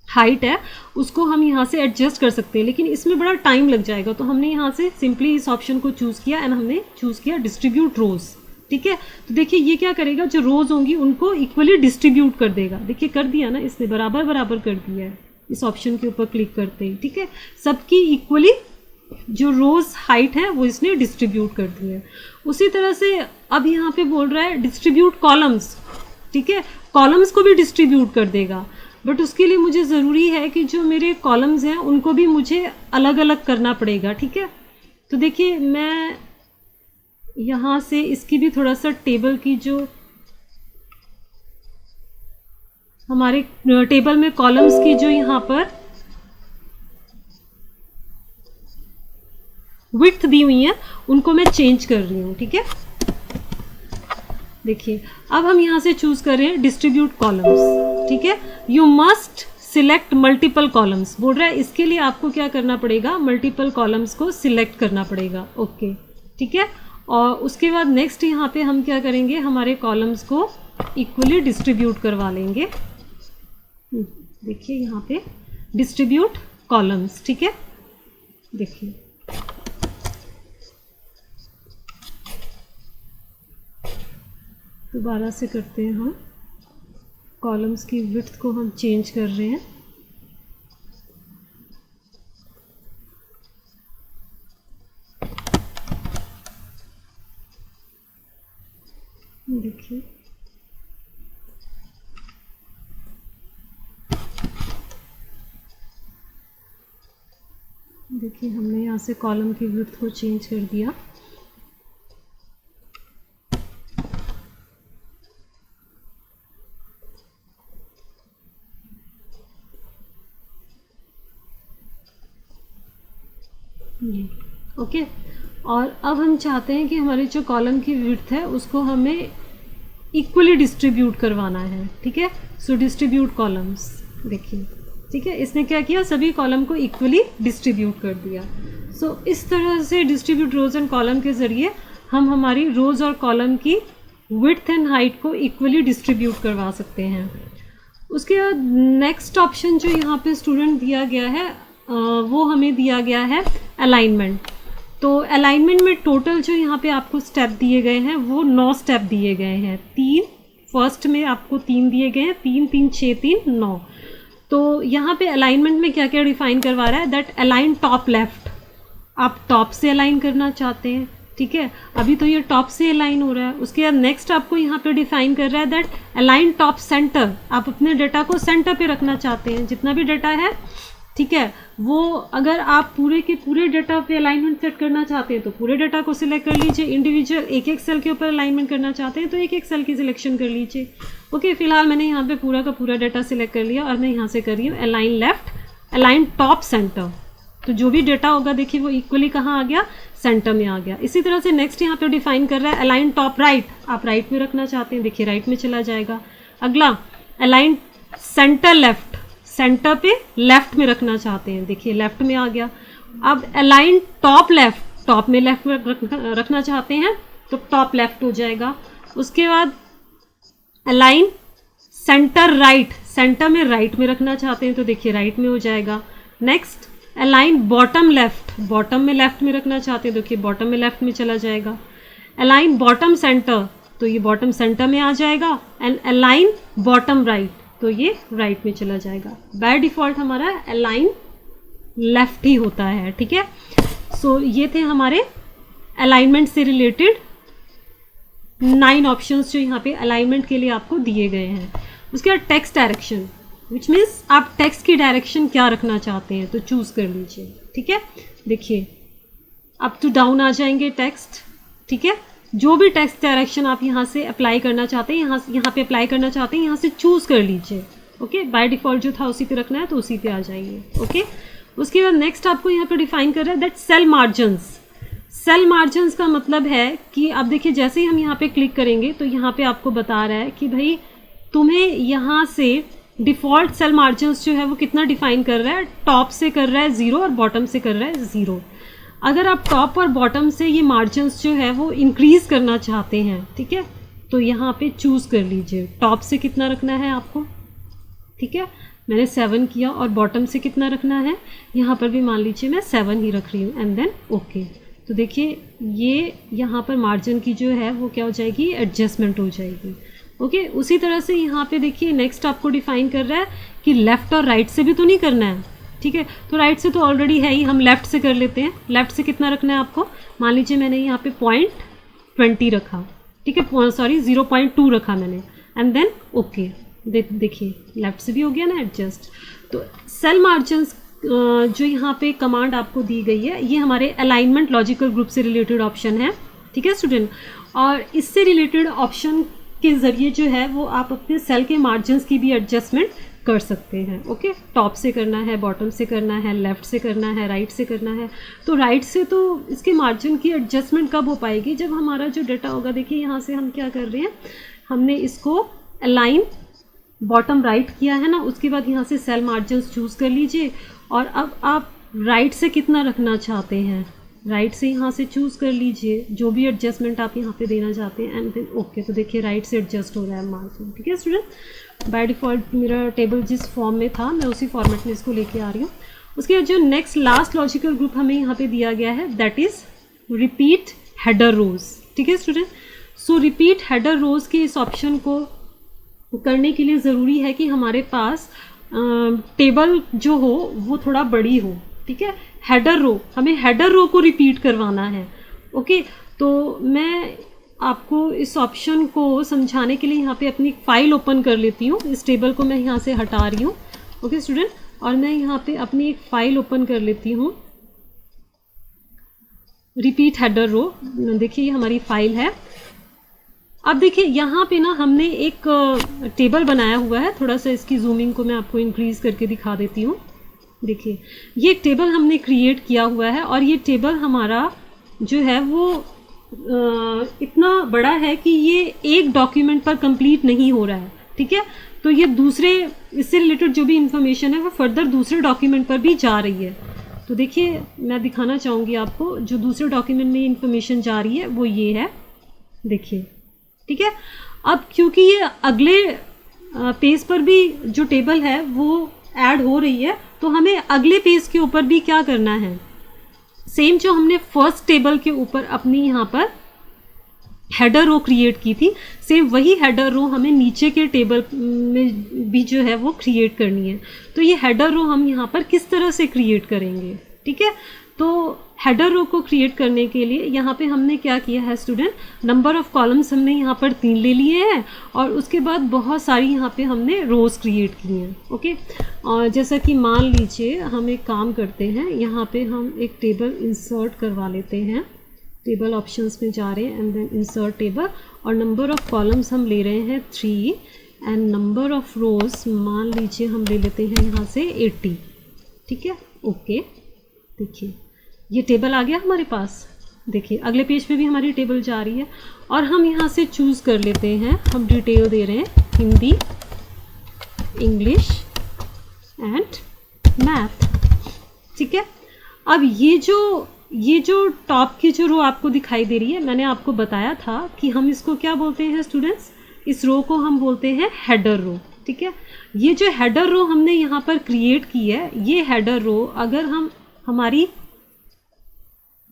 हाइट है उसको हम यहाँ से एडजस्ट कर सकते हैं, लेकिन इसमें बड़ा टाइम लग जाएगा। तो हमने यहाँ से सिंपली इस ऑप्शन को चूज़ किया एंड हमने चूज़ किया डिस्ट्रीब्यूट रोज़। ठीक है, तो देखिए ये क्या करेगा, जो रोज़ होंगी उनको इक्वली डिस्ट्रीब्यूट कर देगा। देखिए कर दिया ना, इसने बराबर बराबर कर दिया है इस ऑप्शन के ऊपर क्लिक करते ही। ठीक है, सबकी इक्वली जो रोज़ हाइट है वो इसने डिस्ट्रीब्यूट कर दी है। उसी तरह से अब यहाँ पे बोल रहा है डिस्ट्रीब्यूट कॉलम्स। ठीक है, कॉलम्स को भी डिस्ट्रीब्यूट कर देगा, बट उसके लिए मुझे ज़रूरी है कि जो मेरे कॉलम्स हैं उनको भी मुझे अलग अलग करना पड़ेगा। ठीक है, तो देखिए मैं यहाँ से इसकी भी थोड़ा सा टेबल की जो हमारे टेबल में कॉलम्स की जो यहाँ पर विड्थ दी हुई है उनको मैं चेंज कर रही हूँ। ठीक है, देखिए अब हम यहाँ से चूज कर रहे हैं डिस्ट्रीब्यूट कॉलम्स। ठीक है, you must select multiple columns बोल रहा है, इसके लिए आपको क्या करना पड़ेगा, मल्टीपल कॉलम्स को सिलेक्ट करना पड़ेगा। ओके, ठीक है, और उसके बाद नेक्स्ट यहाँ पे हम क्या करेंगे, हमारे कॉलम्स को इक्वली डिस्ट्रीब्यूट करवा लेंगे। देखिए यहाँ पे डिस्ट्रीब्यूट कॉलम्स। ठीक है, देखिए दोबारा से करते हैं हम, कॉलम्स की विड्थ को हम चेंज कर रहे हैं। देखिए देखिए हमने यहाँ से कॉलम की विड्थ को चेंज कर दिया। ओके, और अब हम चाहते हैं कि हमारे जो कॉलम की विड्थ है उसको हमें इक्वली डिस्ट्रीब्यूट करवाना है। ठीक है, सो डिस्ट्रीब्यूट कॉलम्स। देखिए ठीक है, इसने क्या किया, सभी कॉलम को इक्वली डिस्ट्रीब्यूट कर दिया। सो इस तरह से डिस्ट्रीब्यूट रोज एंड कॉलम के ज़रिए हम हमारी रोज और कॉलम की विड्थ एंड हाइट को इक्वली डिस्ट्रीब्यूट करवा सकते हैं। उसके बाद नेक्स्ट ऑप्शन जो यहाँ पे स्टूडेंट दिया गया है वो हमें दिया गया है अलाइनमेंट। तो अलाइनमेंट में टोटल जो यहाँ पे आपको स्टेप दिए गए हैं वो 9 स्टेप दिए गए हैं। फर्स्ट में आपको 3 दिए गए हैं, 3 3 6 3 9। तो यहाँ पे अलाइनमेंट में क्या क्या डिफाइन करवा रहा है, दैट अलाइन टॉप लेफ्ट, आप टॉप से अलाइन करना चाहते हैं। ठीक है, अभी तो ये टॉप से अलाइन हो रहा है। उसके बाद नेक्स्ट आपको यहाँ पे डिफाइन कर रहा है दैट अलाइन टॉप सेंटर, आप अपने डाटा को सेंटर पे रखना चाहते हैं, जितना भी डाटा है। ठीक है, वो अगर आप पूरे के पूरे डाटा पे अलाइनमेंट सेट करना चाहते हैं तो पूरे डाटा को सिलेक्ट कर लीजिए, इंडिविजुअल एक एक सेल के ऊपर अलाइनमेंट करना चाहते हैं तो एक एक सेल की सिलेक्शन कर लीजिए। ओके, फिलहाल मैंने यहाँ पे पूरा का पूरा डाटा सिलेक्ट कर लिया और मैं यहाँ से कर रही हूँ align left, align top centre. तो जो भी डाटा होगा देखिए वो इक्वली कहाँ आ गया, सेंटर में आ गया। इसी तरह से नेक्स्ट यहाँ पे डिफाइन कर रहा है अलाइन टॉप राइट, आप राइट में रखना चाहते हैं, देखिए राइट में चला जाएगा। अगला अलाइन सेंटर लेफ्ट, सेंटर पे लेफ्ट में रखना चाहते हैं, देखिए लेफ्ट में आ गया। अब अलाइन टॉप लेफ्ट, टॉप में लेफ्ट में रखना चाहते हैं तो टॉप लेफ्ट हो जाएगा। उसके बाद अलाइन सेंटर राइट, सेंटर में राइट में रखना चाहते हैं तो देखिए राइट में हो जाएगा। Next align bottom left, bottom में लेफ्ट में रखना चाहते हैं, देखिए बॉटम में लेफ्ट में चला जाएगा। अलाइन बॉटम सेंटर, तो ये बॉटम सेंटर में आ जाएगा। एंड अलाइन बॉटम राइट, तो ये राइट में चला जाएगा। बाय डिफ़ॉल्ट हमारा अलाइन लेफ्ट ही होता है। ठीक है, सो ये थे हमारे अलाइनमेंट से रिलेटेड 9 ऑप्शंस जो यहाँ पे अलाइनमेंट के लिए आपको दिए गए हैं। उसके बाद टेक्स्ट डायरेक्शन, विच मीन्स आप टेक्स्ट की डायरेक्शन क्या रखना चाहते हैं तो चूज़ कर लीजिए। ठीक है, देखिए अप टू डाउन आ जाएंगे टेक्स्ट। ठीक है, जो भी टेक्स्ट डायरेक्शन आप यहाँ से अप्लाई करना चाहते हैं, यहाँ पे अप्लाई करना चाहते हैं, यहाँ से चूज़ कर लीजिए। ओके, बाय डिफ़ॉल्ट जो था उसी पे रखना है तो उसी पे आ जाइए। ओके, उसके बाद नेक्स्ट आपको यहाँ पे डिफाइन कर रहा है that cell margins. Cell margins का मतलब है कि अब देखिए जैसे ही हम यहाँ पे क्लिक करेंगे तो यहाँ पे आपको बता रहा है कि भाई तुम्हें यहाँ से डिफ़ॉल्ट सेल मार्जिन्स जो है वो कितना डिफाइन कर रहा है, टॉप से कर रहा है 0 और बॉटम से कर रहा है 0। अगर आप टॉप और बॉटम से ये मार्जिन्स जो है वो इंक्रीज़ करना चाहते हैं, ठीक है, तो यहाँ पे चूज़ कर लीजिए टॉप से कितना रखना है आपको, ठीक है, मैंने 7 किया, और बॉटम से कितना रखना है, यहाँ पर भी मान लीजिए मैं 7 ही रख रही हूँ, एंड देन ओके। तो देखिए ये यहाँ पर मार्जिन की जो है वो क्या हो जाएगी, एडजस्टमेंट हो जाएगी। ओके, उसी तरह से यहाँ पे देखिए नेक्स्ट आपको डिफाइन कर रहा है कि लेफ़्ट और राइट से भी तो नहीं करना है, ठीक है, तो राइट से तो ऑलरेडी है ही, हम लेफ़्ट से कर लेते हैं। लेफ़्ट से कितना रखना है आपको, मान लीजिए मैंने यहाँ पे 0.20 रखा, ठीक है, सॉरी 0.2 रखा मैंने, एंड देन ओके। देखिए लेफ़्ट से भी हो गया ना एडजस्ट। तो सेल मार्जिन्स जो यहाँ पे कमांड आपको दी गई है, ये हमारे अलाइनमेंट लॉजिकल ग्रुप से रिलेटेड ऑप्शन है, ठीक है स्टूडेंट, और इससे रिलेटेड ऑप्शन के ज़रिए जो है वो आप अपने सेल के मार्जिन्स की भी एडजस्टमेंट कर सकते हैं। ओके, टॉप से करना है, बॉटम से करना है, लेफ़्ट से करना है, राइट से करना है। तो राइट से तो इसके मार्जिन की एडजस्टमेंट कब हो पाएगी, जब हमारा जो डाटा होगा, देखिए यहाँ से हम क्या कर रहे हैं, हमने इसको अलाइन बॉटम राइट किया है ना, उसके बाद यहाँ से सेल मार्जिन्स चूज़ कर लीजिए, और अब आप राइट से कितना रखना चाहते हैं, राइट से यहाँ से चूज़ कर लीजिए जो भी एडजस्टमेंट आप यहाँ पे देना चाहते हैं, एंड देन ओके। तो देखिए राइट से एडजस्ट हो रहा है मार्जिन, ठीक है स्टूडेंट। बाय डिफ़ॉल्ट मेरा टेबल जिस फॉर्म में था मैं उसी फॉर्मेट में इसको लेके आ रही हूँ। उसके बाद जो नेक्स्ट लास्ट लॉजिकल ग्रुप हमें यहाँ पे दिया गया है, दैट इज़ रिपीट हेडर रोज, ठीक है स्टूडेंट। सो रिपीट हेडर रोज के इस ऑप्शन को करने के लिए ज़रूरी है कि हमारे पास टेबल जो हो वो थोड़ा बड़ी हो, ठीक है। हेडर रो, हमें हेडर रो को रिपीट करवाना है। ओके, तो मैं आपको इस ऑप्शन को समझाने के लिए यहाँ पे अपनी फाइल ओपन कर लेती हूँ। इस टेबल को मैं यहाँ से हटा रही हूँ, ओके स्टूडेंट, और मैं यहाँ पे अपनी एक फ़ाइल ओपन कर लेती हूँ, रिपीट हेडर रो। देखिए ये हमारी फाइल है। अब देखिए यहाँ पे ना हमने एक टेबल बनाया हुआ है, थोड़ा सा इसकी जूमिंग को मैं आपको इंक्रीज़ करके दिखा देती हूँ। देखिए ये टेबल हमने क्रिएट किया हुआ है, और ये टेबल हमारा जो है वो इतना बड़ा है कि ये एक डॉक्यूमेंट पर कंप्लीट नहीं हो रहा है, ठीक है। तो ये दूसरे, इससे रिलेटेड जो भी इंफॉर्मेशन है वो फर्दर दूसरे डॉक्यूमेंट पर भी जा रही है। तो देखिए मैं दिखाना चाहूँगी आपको, जो दूसरे डॉक्यूमेंट में इंफॉर्मेशन जा रही है वो ये है, देखिए, ठीक है। अब क्योंकि ये अगले पेज पर भी जो टेबल है वो ऐड हो रही है, तो हमें अगले पेज के ऊपर भी क्या करना है, सेम जो हमने फर्स्ट टेबल के ऊपर अपनी यहाँ पर हेडर रो क्रिएट की थी, सेम वही हेडर रो हमें नीचे के टेबल में भी जो है वो क्रिएट करनी है। तो ये हेडर रो हम यहाँ पर किस तरह से क्रिएट करेंगे, ठीक है। तो हेडर रो को क्रिएट करने के लिए यहाँ पे हमने क्या किया है स्टूडेंट, नंबर ऑफ़ कॉलम्स हमने यहाँ पर 3 ले लिए हैं, और उसके बाद बहुत सारी यहाँ पे हमने रोज़ क्रिएट की हैं। ओके, और जैसा कि मान लीजिए हम एक काम करते हैं, यहाँ पे हम एक टेबल इंसर्ट करवा लेते हैं। टेबल ऑप्शंस में जा रहे हैं, एंड देन इंसर्ट टेबल, और नंबर ऑफ़ कॉलम्स हम ले रहे हैं 3, एंड नंबर ऑफ़ रोज़ मान लीजिए हम ले लेते हैं यहाँ से 80, ठीक है। ओके, देखिए ये टेबल आ गया हमारे पास। देखिए अगले पेज पे भी हमारी टेबल जा रही है, और हम यहाँ से चूज़ कर लेते हैं, हम डिटेल दे रहे हैं हिंदी, इंग्लिश एंड मैथ, ठीक है। अब ये जो टॉप की जो रो आपको दिखाई दे रही है, मैंने आपको बताया था कि हम इसको क्या बोलते हैं स्टूडेंट्स, इस रो को हम बोलते हैं हेडर रो, ठीक है। ये जो हेडर रो हमने यहाँ पर क्रिएट की है, ये हेडर रो अगर हम हमारी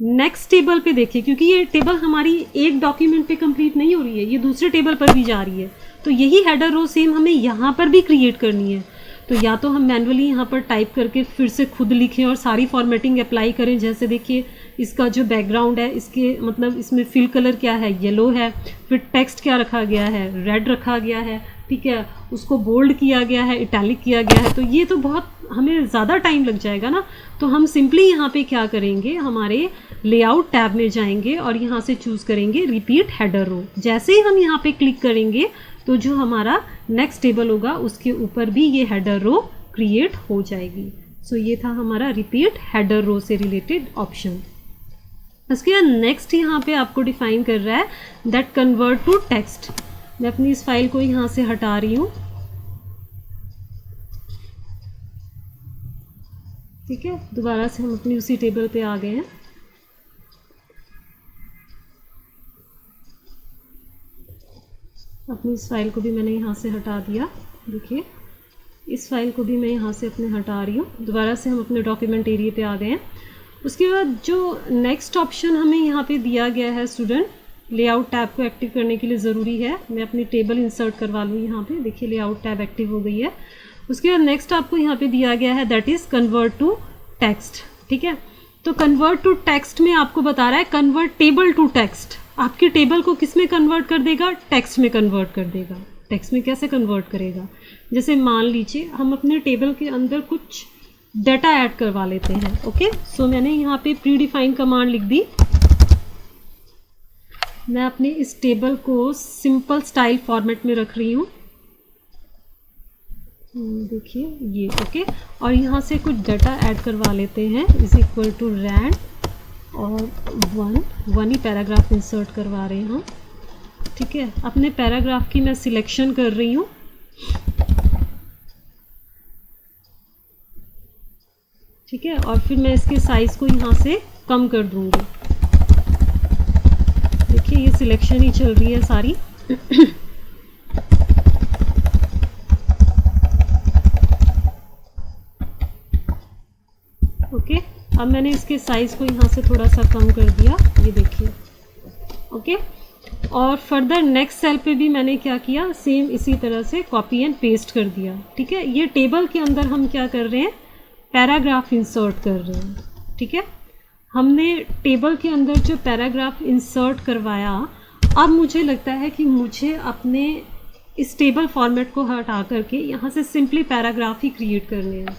नेक्स्ट टेबल पे देखें, क्योंकि ये टेबल हमारी एक डॉक्यूमेंट पे कंप्लीट नहीं हो रही है, ये दूसरे टेबल पर भी जा रही है, तो यही हेडर रो सेम हमें यहाँ पर भी क्रिएट करनी है। तो या तो हम मैनुअली यहाँ पर टाइप करके फिर से खुद लिखें और सारी फॉर्मेटिंग अप्लाई करें, जैसे देखिए इसका जो बैकग्राउंड है, इसके मतलब इसमें फिल कलर क्या है, येलो है, फिर टेक्स्ट क्या रखा गया है, रेड रखा गया है, ठीक है, उसको बोल्ड किया गया है, इटैलिक किया गया है, तो ये तो बहुत हमें ज़्यादा टाइम लग जाएगा ना। तो हम सिंपली यहाँ पे क्या करेंगे, हमारे लेआउट टैब में जाएंगे और यहाँ से चूज़ करेंगे रिपीट हेडर रो। जैसे ही हम यहाँ पे क्लिक करेंगे तो जो हमारा नेक्स्ट टेबल होगा उसके ऊपर भी ये हेडर रो क्रिएट हो जाएगी। सो ये था हमारा रिपीट हेडर रो से रिलेटेड ऑप्शन। उसके बाद नेक्स्ट यहाँ पे आपको डिफाइन कर रहा है दैट कन्वर्ट टू टेक्स्ट। मैं अपनी इस फाइल को यहाँ से हटा रही हूँ, ठीक है, दोबारा से हम अपनी उसी टेबल पे आ गए हैं। अपनी इस फाइल को भी मैंने यहाँ से हटा दिया। देखिए, इस फाइल को भी मैं यहाँ से अपने हटा रही हूँ। दोबारा से हम अपने डॉक्यूमेंट एरिया पे आ गए हैं। उसके बाद जो नेक्स्ट ऑप्शन हमें यहाँ पे दिया गया है स्टूडेंट, लेआउट टैब को एक्टिव करने के लिए ज़रूरी है, मैं अपनी टेबल इंसर्ट करवा लूँ यहाँ पे। देखिए, लेआउट टैब एक्टिव हो गई है। उसके बाद नेक्स्ट आपको यहाँ पे दिया गया है, that is convert to text. ठीक है, तो कन्वर्ट टू टेक्स्ट में आपको बता रहा है कन्वर्ट टेबल टू टेक्स्ट। आपकी टेबल को किस में कन्वर्ट कर देगा? टेक्स्ट में कन्वर्ट कर देगा। टेक्स्ट में कैसे कन्वर्ट करेगा? जैसे मान लीजिए हम अपने टेबल के अंदर कुछ डाटा ऐड करवा लेते हैं। ओके, सो मैंने यहाँ पे प्री डिफाइन कमांड लिख दी। मैं अपने इस टेबल को सिंपल स्टाइल फॉर्मेट में रख रही हूँ। देखिए ये, ओके, और यहाँ से कुछ डाटा ऐड करवा लेते हैं। इज इक्वल टू रैंड और वन ही पैराग्राफ इंसर्ट करवा रहे हैं हम। ठीक है, अपने पैराग्राफ की मैं सिलेक्शन कर रही हूँ। ठीक है, और फिर मैं इसके साइज़ को यहाँ से कम कर दूँगी। देखिए, ये सिलेक्शन ही चल रही है सारी। ओके, अब मैंने इसके साइज़ को यहाँ से थोड़ा सा कम कर दिया, ये देखिए। ओके, और फर्दर नेक्स्ट सेल पे भी मैंने क्या किया, सेम इसी तरह से कॉपी एंड पेस्ट कर दिया। ठीक है, ये टेबल के अंदर हम क्या कर रहे हैं, पैराग्राफ इंसर्ट कर रहे हैं। ठीक है, हमने टेबल के अंदर जो पैराग्राफ इंसर्ट करवाया, अब मुझे लगता है कि मुझे अपने इस टेबल फॉर्मेट को हटा करके यहाँ से सिंपली पैराग्राफ ही क्रिएट करने हैं।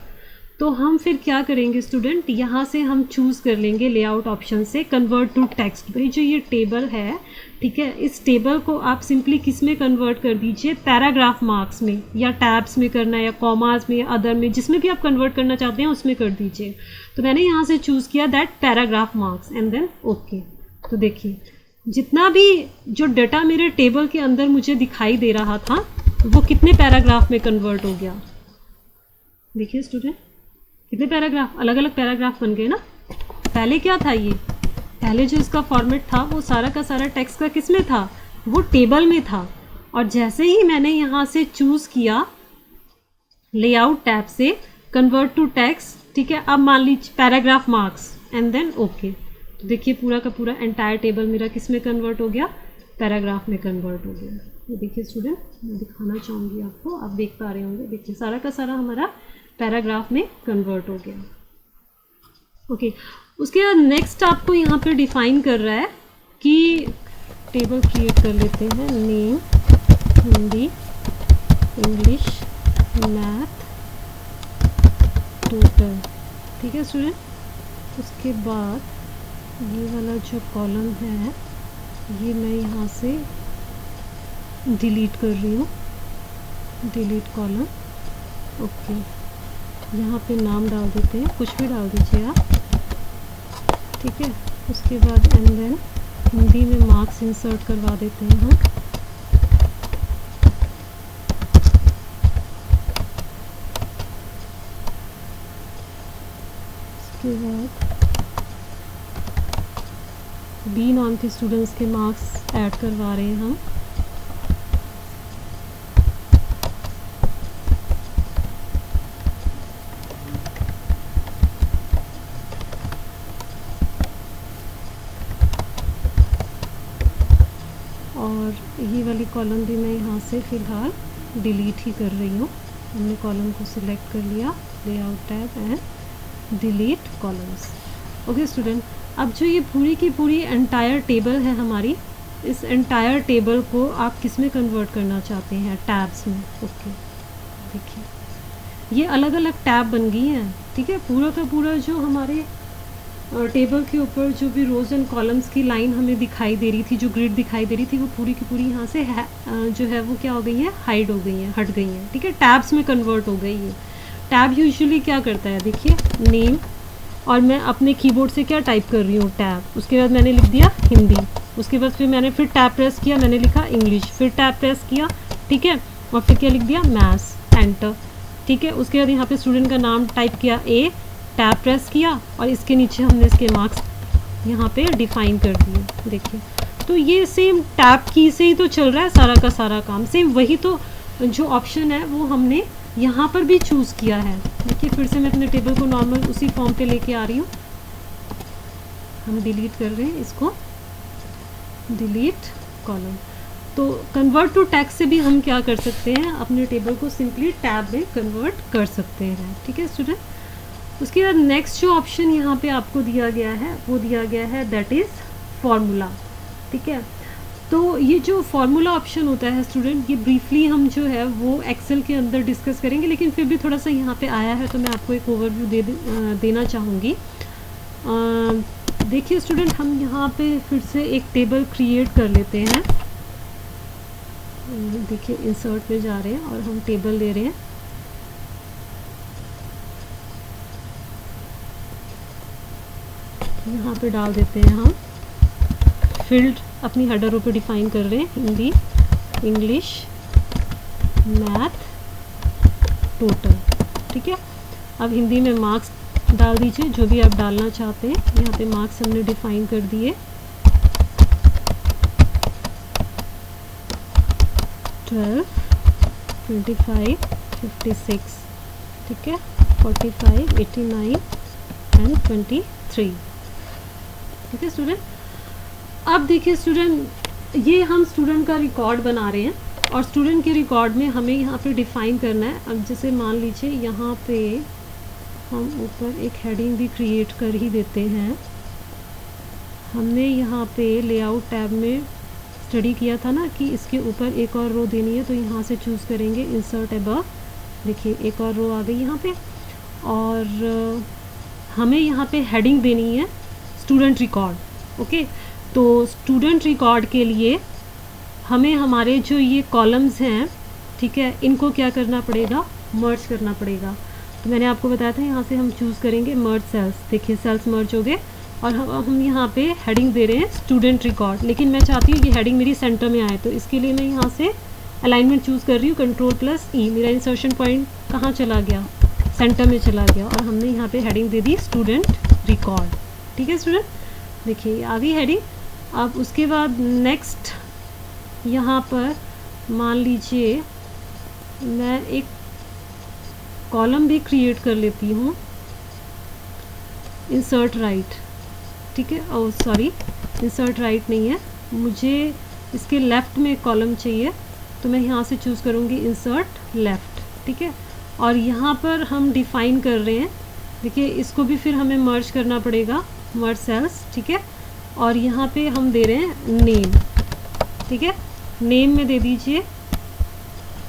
तो हम फिर क्या करेंगे स्टूडेंट, यहाँ से हम चूज़ कर लेंगे लेआउट ऑप्शन से कन्वर्ट टू टेक्स्ट। भाई जो ये टेबल है, ठीक है, इस टेबल को आप सिंपली किस में कन्वर्ट कर दीजिए, पैराग्राफ मार्क्स में, या टैब्स में करना है, या कॉमास में, या अदर में, जिसमें भी आप कन्वर्ट करना चाहते हैं उसमें कर दीजिए। तो मैंने यहाँ से चूज़ किया that paragraph marks and then okay. तो देखिए, जितना भी जो डाटा मेरे टेबल के अंदर मुझे दिखाई दे रहा था वो कितने पैराग्राफ में कन्वर्ट हो गया। देखिए स्टूडेंट, कितने पैराग्राफ, अलग अलग पैराग्राफ बन गए ना। पहले क्या था, ये पहले जो इसका फॉर्मेट था वो सारा का सारा टेक्स्ट का किस में था, वो टेबल में था। और जैसे ही मैंने यहाँ से चूज़ किया लेआउट टैब से कन्वर्ट टू टेक्स्ट, ठीक है, अब मान लीजिए paragraph marks and then okay. तो देखिए पूरा का पूरा एंटायर टेबल मेरा किस में कन्वर्ट हो गया, पैराग्राफ में कन्वर्ट हो गया। ये देखिए स्टूडेंट, मैं दिखाना चाहूँगी आपको, आप देख पा रहे होंगे। देखिए सारा का सारा हमारा पैराग्राफ में कन्वर्ट हो गया। ओके, उसके बाद नेक्स्ट आपको यहाँ पे डिफाइन कर रहा है कि टेबल क्रिएट कर लेते हैं, name, Hindi, English, math, total. ठीक है स्टूडेंट, उसके बाद ये वाला जो कॉलम है ये मैं यहाँ से डिलीट कर रही हूँ, डिलीट कॉलम। ओके, यहाँ पे नाम डाल देते हैं, कुछ भी डाल दीजिए आप। ठीक है, उसके बाद एंड देन हिंदी में मार्क्स इंसर्ट करवा देते हैं हम। उसके बाद बी नॉन के स्टूडेंट्स के मार्क्स ऐड करवा रहे हैं हम। और ये वाली कॉलम भी मैं यहाँ से फ़िलहाल डिलीट ही कर रही हूँ। हमने कॉलम को सिलेक्ट कर लिया, layout tab and delete columns. Okay student, अब जो ये पूरी की पूरी एंटायर टेबल है हमारी, इस एंटायर टेबल को आप किस में कन्वर्ट करना चाहते हैं, टैब्स में। ओके, देखिए ये अलग अलग टैब बन गई हैं। ठीक है, पूरा का पूरा जो हमारे टेबल के ऊपर जो भी रोज़ एंड कॉलम्स की लाइन हमें दिखाई दे रही थी, जो ग्रिड दिखाई दे रही थी, वो पूरी की पूरी यहाँ से जो है वो क्या हो गई है, हाइड हो गई है, हट गई हैं। ठीक है, टैब्स में कन्वर्ट हो गई है। टैब यूजुअली क्या करता है, देखिए नेम, और मैं अपने कीबोर्ड से क्या टाइप कर रही हूँ, टैब, उसके बाद मैंने लिख दिया हिंदी, उसके बाद फिर मैंने फिर टैब प्रेस किया, मैंने लिखा इंग्लिश, फिर टैब प्रेस किया, ठीक है, और फिर क्या लिख दिया, मैथ्स, एंटर। ठीक है, उसके बाद यहाँ पे स्टूडेंट का नाम टाइप किया ए, टैब प्रेस किया और इसके नीचे हमने इसके मार्क्स यहाँ पे डिफाइन कर दिए। देखिए तो ये सेम टैब की से ही तो चल रहा है सारा का सारा काम, सेम वही तो जो ऑप्शन है वो हमने यहाँ पर भी चूज़ किया है। देखिए फिर से मैं अपने टेबल को नॉर्मल उसी फॉर्म पे लेके आ रही हूँ। हम डिलीट कर रहे हैं इसको, डिलीट कॉलम। तो कन्वर्ट टू टेक्स्ट से भी हम क्या कर सकते हैं, अपने टेबल को सिंपली टैब में कन्वर्ट कर सकते हैं। ठीक है स्टूडेंट। उसके बाद नेक्स्ट जो ऑप्शन यहाँ पे आपको दिया गया है वो दिया गया है दैट इज़ फार्मूला। ठीक है, तो ये जो फार्मूला ऑप्शन होता है स्टूडेंट, ये ब्रीफली हम जो है वो एक्सेल के अंदर डिस्कस करेंगे, लेकिन फिर भी थोड़ा सा यहाँ पे आया है तो मैं आपको एक ओवरव्यू देना चाहूँगी। देखिए स्टूडेंट, हम यहाँ पे फिर से एक टेबल क्रिएट कर लेते हैं। देखिए इंसर्ट में जा रहे हैं और हम टेबल ले रहे हैं। यहाँ पे डाल देते हैं हम फील्ड, अपनी हेडरों पे डिफाइन कर रहे हैं हिंदी, इंग्लिश, मैथ, टोटल। ठीक है, अब हिंदी में मार्क्स डाल दीजिए जो भी आप डालना चाहते हैं। यहाँ पे मार्क्स हमने डिफाइन कर दिए 12, 25, 56। ठीक है, 45, 89 एंड 23। ठीक है स्टूडेंट। अब देखिए स्टूडेंट, ये हम स्टूडेंट का रिकॉर्ड बना रहे हैं और स्टूडेंट के रिकॉर्ड में हमें यहाँ पे डिफ़ाइन करना है। अब जैसे मान लीजिए यहाँ पे हम ऊपर एक हेडिंग भी क्रिएट कर ही देते हैं। हमने यहाँ पे लेआउट टैब में स्टडी किया था ना कि इसके ऊपर एक और रो देनी है, तो यहाँ से चूज़ करेंगे इंसर्ट अबव। देखिए एक और रो आ गई यहाँ पे, और हमें यहाँ पे हेडिंग देनी है स्टूडेंट रिकॉर्ड। ओके, तो स्टूडेंट रिकॉर्ड के लिए हमें हमारे जो ये कॉलम्स हैं, ठीक है, इनको क्या करना पड़ेगा, मर्ज करना पड़ेगा। तो मैंने आपको बताया था यहाँ से हम चूज़ करेंगे मर्ज सेल्स। देखिए सेल्स मर्ज हो गए और हम यहाँ पे हेडिंग दे रहे हैं स्टूडेंट रिकॉर्ड, लेकिन मैं चाहती हूँ कि हेडिंग मेरी सेंटर में आए, तो इसके लिए मैं यहाँ से अलाइनमेंट चूज़ कर रही हूँ, Ctrl+E। मेरा इंसर्शन पॉइंट कहाँ चला गया, सेंटर में चला गया, और हमने यहाँ पे हेडिंग दे दी स्टूडेंट रिकॉर्ड। ठीक है स्टूडेंट, देखिए आ गई हेडिंग। अब उसके बाद नेक्स्ट यहाँ पर मान लीजिए मैं एक कॉलम भी क्रिएट कर लेती हूँ, इंसर्ट राइट। ठीक है, ओह सॉरी, इंसर्ट राइट नहीं है, मुझे इसके लेफ़्ट में एक कॉलम चाहिए, तो मैं यहाँ से चूज़ करूँगी इंसर्ट लेफ़्ट। ठीक है, और यहाँ पर हम डिफ़ाइन कर रहे हैं, देखिए इसको भी फिर हमें मर्ज करना पड़ेगा, मर्ज सेल्स। ठीक है, और यहाँ पे हम दे रहे हैं नेम। ठीक है, नेम में दे दीजिए,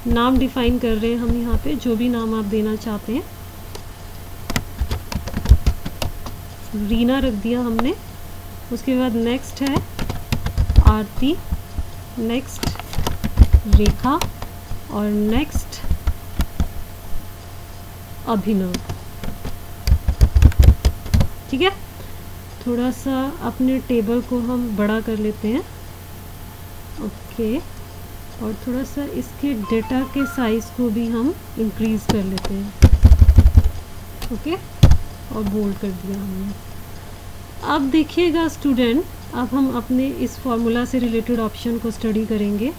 नाम डिफ़ाइन कर रहे हैं हम यहाँ पे, जो भी नाम आप देना चाहते हैं। रीना रख दिया हमने। उसके बाद नेक्स्ट है आरती, नेक्स्ट रेखा, और नेक्स्ट अभिनव। ठीक है, थोड़ा सा अपने टेबल को हम बड़ा कर लेते हैं। ओके, और थोड़ा सा इसके डेटा के साइज़ को भी हम इंक्रीज़ कर लेते हैं। ओके, और बोल्ड कर दिया हमने। अब देखिएगा स्टूडेंट, अब हम अपने इस फॉर्मूला से रिलेटेड ऑप्शन को स्टडी करेंगे।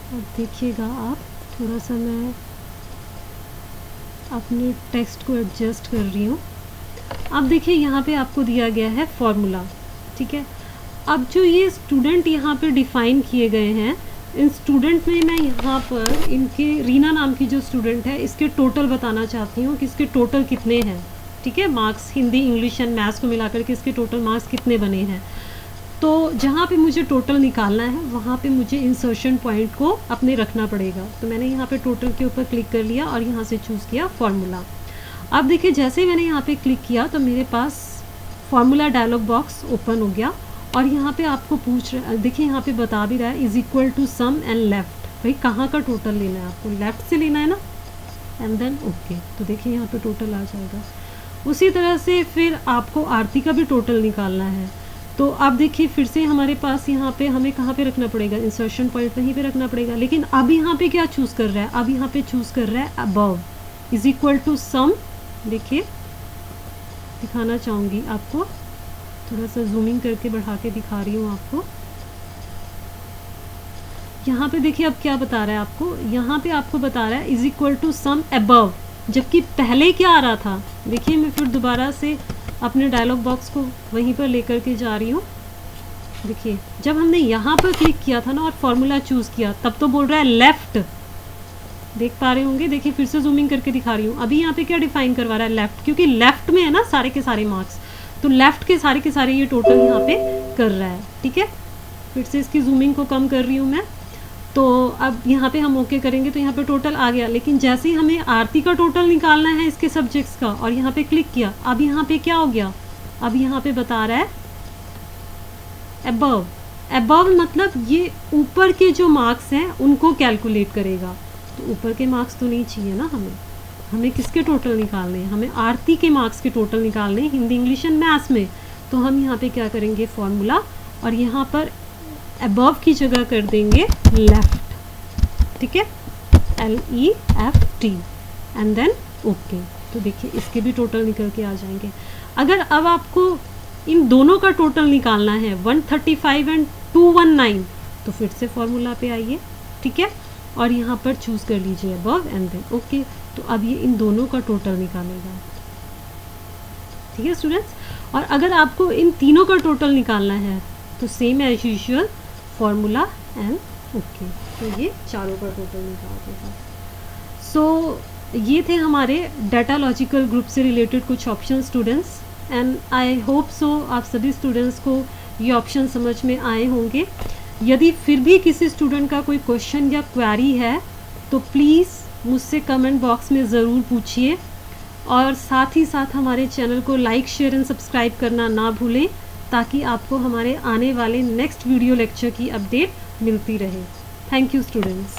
अब देखिएगा आप, थोड़ा सा मैं अपने टेक्स्ट को एडजस्ट कर रही हूँ। अब देखिए यहाँ पे आपको दिया गया है फॉर्मूला। ठीक है, अब जो ये स्टूडेंट यहाँ पे डिफ़ाइन किए गए हैं, इन स्टूडेंट में मैं यहाँ पर इनके, रीना नाम की जो स्टूडेंट है, इसके टोटल बताना चाहती हूँ कि इसके टोटल कितने हैं। ठीक है, marks Hindi, English and maths को मिलाकर के इसके टोटल मार्क्स कितने बने हैं। तो जहाँ पे मुझे टोटल निकालना है वहाँ पे मुझे इंसर्शन पॉइंट को अपने रखना पड़ेगा। तो मैंने यहाँ पे टोटल के ऊपर क्लिक कर लिया और यहाँ से चूज़ किया फार्मूला। अब देखिए जैसे ही मैंने यहाँ पे क्लिक किया तो मेरे पास फार्मूला डायलॉग बॉक्स ओपन हो गया, और यहाँ पे आपको पूछ रहा है, देखिए यहाँ पे बता भी रहा है is equal to sum and left. भाई कहाँ का टोटल लेना है आपको, लेफ़्ट से लेना है ना, एंड देन ओके। तो देखिए यहाँ पे टोटल आ जाएगा। उसी तरह से फिर आपको आरती का भी टोटल निकालना है, तो अब देखिए फिर से हमारे पास यहाँ पे हमें कहाँ पे रखना पड़ेगा, इंसर्शन पॉइंट वहीं पे रखना पड़ेगा। लेकिन अब यहाँ पे क्या चूज़ कर रहा है, अब यहाँ पे चूज़ कर रहा है अबव इज इक्वल टू सम। देखिए दिखाना चाहूँगी आपको, थोड़ा सा जूमिंग करके बढ़ा के दिखा रही हूँ आपको। यहाँ पे देखिए अब क्या बता रहा है आपको, यहाँ पे आपको बता रहा है is equal to sum above, जबकि पहले क्या आ रहा था। देखिए मैं फिर दोबारा से अपने डायलॉग बॉक्स को वहीं पर लेकर के जा रही हूँ। देखिए जब हमने यहाँ पर क्लिक किया था ना और फॉर्मूला चूज़ किया, तब तो बोल रहा है लेफ़्ट, देख पा रहे होंगे। देखिए फिर से जूमिंग करके दिखा रही हूँ। अभी यहाँ पे क्या डिफाइन करवा रहा है, लेफ़्ट, क्योंकि लेफ़्ट में है ना सारे के सारे मार्क्स, तो लेफ़्ट के सारे ये टोटल यहाँ पे कर रहा है। ठीक है, फिर से इसकी जूमिंग को कम कर रही हूँ मैं। तो अब यहाँ पे हम ओके करेंगे तो यहाँ पे टोटल आ गया। लेकिन जैसे ही हमें आरती का टोटल निकालना है इसके सब्जेक्ट्स का, और यहाँ पे क्लिक किया, अब यहाँ पे क्या हो गया, अब यहाँ पे बता रहा है अबव। अबव मतलब ये ऊपर के जो मार्क्स हैं उनको कैलकुलेट करेगा। तो ऊपर के मार्क्स तो नहीं चाहिए ना हमें किसके टोटल निकालने हैं, हमें आरती के मार्क्स के टोटल निकालने हैं, हिंदी इंग्लिश एंड मैथ्स में। तो हम यहाँ पे क्या करेंगे, फॉर्मूला, और यहाँ पर अबव की जगह कर देंगे लेफ़्ट। ठीक है, LEFT एंड देन ओके। तो देखिए इसके भी टोटल निकल के आ जाएंगे। अगर अब आपको इन दोनों का टोटल निकालना है 135 एंड 219, तो फिर से फॉर्मूला पे आइए। ठीक है, और यहाँ पर चूज़ कर लीजिए अबव एंड देन ओके। तो अब ये इन दोनों का टोटल निकालेगा। ठीक है स्टूडेंट्स, और अगर आपको इन तीनों का टोटल निकालना है तो same as usual formula and okay. तो ये चारों का टोटल निकाल देगा। सो ये थे हमारे डाटा लॉजिकल ग्रुप से रिलेटेड कुछ option students, and I hope so आप सभी स्टूडेंट्स को ये ऑप्शन समझ में आए होंगे। यदि फिर भी किसी स्टूडेंट का कोई क्वेश्चन या क्वेरी है तो प्लीज़ मुझसे कमेंट बॉक्स में ज़रूर पूछिए, और साथ ही साथ हमारे चैनल को लाइक, शेयर एंड सब्सक्राइब करना ना भूलें, ताकि आपको हमारे आने वाले नेक्स्ट वीडियो लेक्चर की अपडेट मिलती रहे। Thank you students.